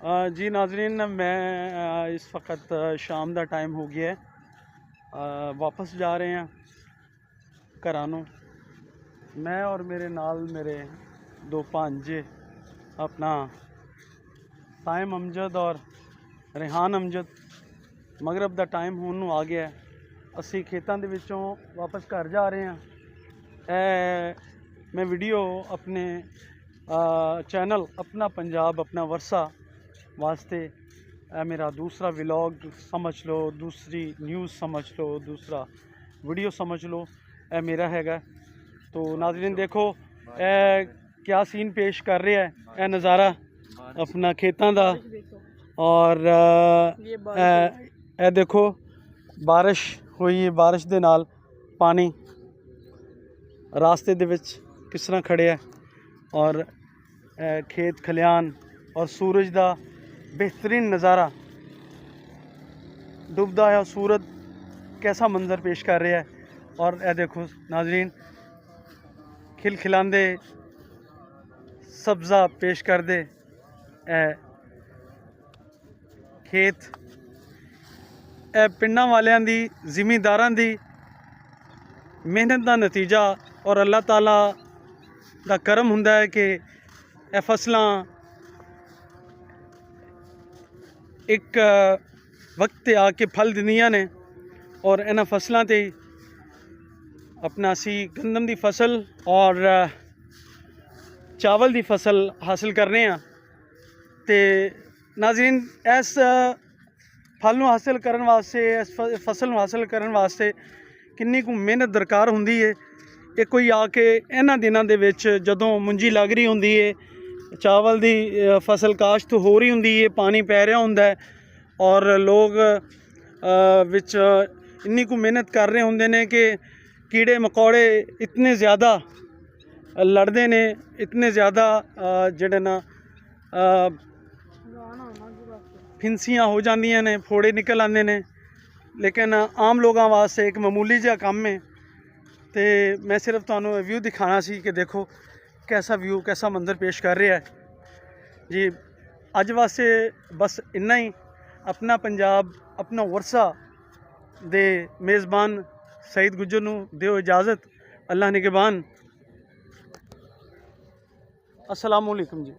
जी नाजरीन, मैं इस वक्त शाम का टाइम हो गया है, वापस जा रहे हैं घरां नूं। मैं और मेरे नाल मेरे दो भांजे अपना साइम अमजद और रेहान अमजद। मगरब का टाइम होने नूं आ गया है, असी खेतों के विचों वापस घर जा रहे हैं। मैं वीडियो अपने चैनल अपना पंजाब अपना वरसा वास्ते मेरा दूसरा व्लॉग समझ लो, दूसरी न्यूज़ समझ लो, दूसरा वीडियो समझ लो, मेरा हैगा। तो नाज़रीन देखो क्या सीन पेश कर रहा है, यह नज़ारा अपना खेतों का। और ये देखो बारिश हुई है, बारिश दे नाल पानी रास्ते दे विच किस तरह खड़े है, और खेत खलियान और सूरज का बेहतरीन नज़ारा, डूबदा है सूरज कैसा मंजर पेश कर रहा है। और यह देखो नाजरीन खिलखिलांदे सब्ज़ा पेश कर दे खेत, पिंडां वालियां दी जिमींदारां दी मेहनत का नतीजा और अल्लाह ताला का करम हुंदा है कि यह फसलां एक वक्त ते आके फल दिंदियां ने। और इन्हां फसलों ते अपना असी गंदम की फसल और चावल की फसल हासिल करने हैं। तो नाज़रीन इस फल नूं हासिल करने वास्ते, इस फसल नूं हासिल करने वास्ते किन्नी कु मेहनत दरकार हुंदी है। ये कोई आके इन्हां दिनां दे विच जदों मुंजी लग रही हुंदी है, चावल की फसल काश्त हो रही हुंदी है, पानी पै रहा हुंदा है और लोग विच इन्नी को मेहनत कर रहे होंदे ने कि कीड़े मकोड़े इतने ज़्यादा लड़ते ने, इतने ज़्यादा जेड़े ना फिंसियां हो जांदियां ने, फोड़े निकल आते ने। लेकिन आम लोगों वास्ते एक मामूली जिहा काम है। तो मैं सिर्फ तुहानू व्यू दिखाना सी कि देखो कैसा व्यू, कैसा मंजर पेश कर रहा है जी। अज वास्ते बस इन्ना ही। अपना पंजाब अपना वरसा दे मेज़बान सईद गुज्जर नूं दिओ इजाज़त। अल्लाह निगहबान। अस्सलामु अलैकुम जी।